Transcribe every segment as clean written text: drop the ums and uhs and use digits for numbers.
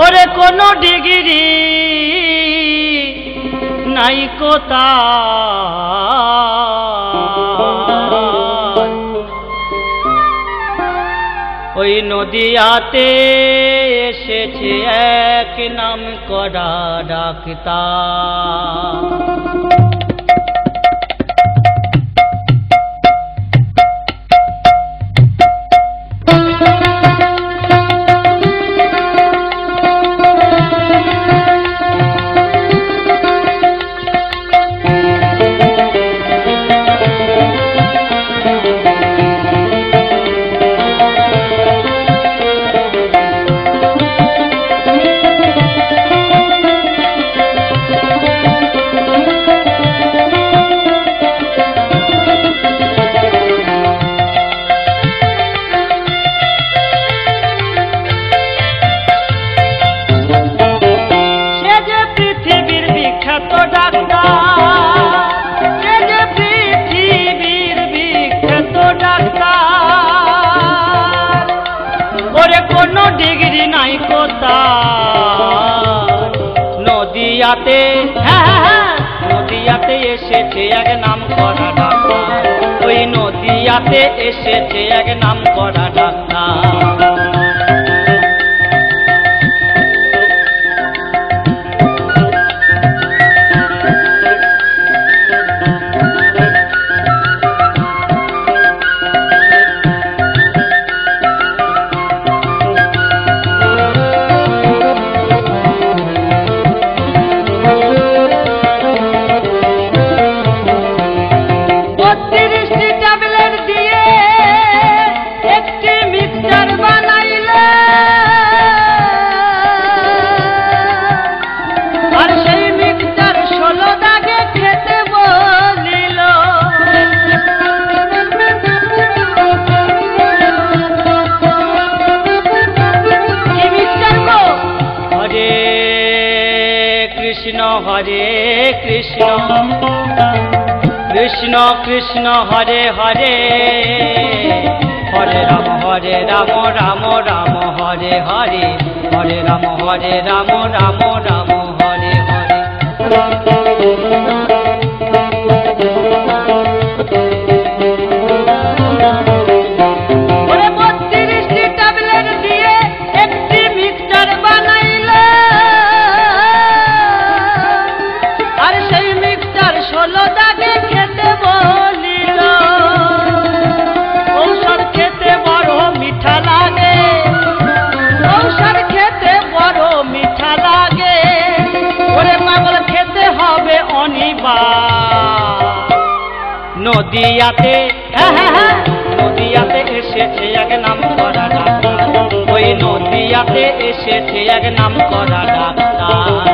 ওরে কোনো ডিগ্রি নাই কোতা ওই নদিয়াতে এসেছে এক নাম করা ডাক্তার। ডিগ্রি নাই কোথায় নদিয়াতে নদিয়াতে এসেছে এক নাম করা ডাক্তার। ওই নদিয়াতে এসেছে এক নাম করা ডাক্তার। হরে কৃষ্ণ কৃষ্ণ কৃষ্ণ হরে হরে হরে রাম রাম রাম হরে হরে হরে রাম রাম রাম হরে হরে। নদিয়াতে নদিয়াতে এসেছে এক নাম করা ডাক্তার। ওই নদিয়াতে এসেছে এক নাম করা ডাক্তার।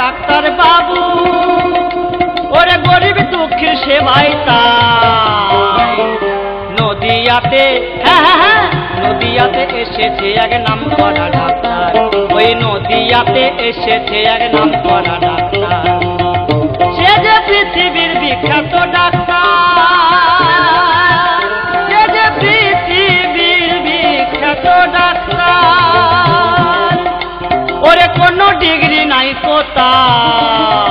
ডাক্তার বাবু, ওরে গরিব দুঃখীর সেবাই তাই। নদিয়াতে, হ্যাঁ হ্যাঁ হ্যাঁ, নদিয়াতে এসেছে এক নাম করা ডাক্তার, ওই নদিয়াতে এসেছে এক নাম করা ডাক্তার। সে যে পৃথিবীর বিখ্যাত ডাক্তার, সে যে পৃথিবীর বিখ্যাত ডাক্তার, ওরে কোনো ডিগ্রি নাই কোথায়।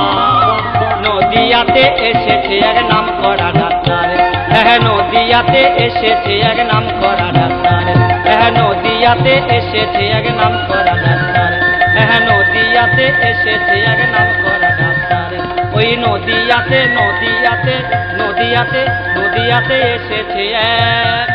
নদিয়াতে এসেছে এক নাম করা ডাক্তার, হ্যাঁ নদিয়াতে এসেছে এক নাম করা ডাক্তার, হ্যাঁ নদিয়াতে এসেছে এক নাম করা ডাক্তার, হ্যাঁ নদিয়াতে এসেছে এক নাম করা ডাক্তার। ওই নদিয়াতে নদিয়াতে নদিয়াতে নদিয়াতে এসেছে এক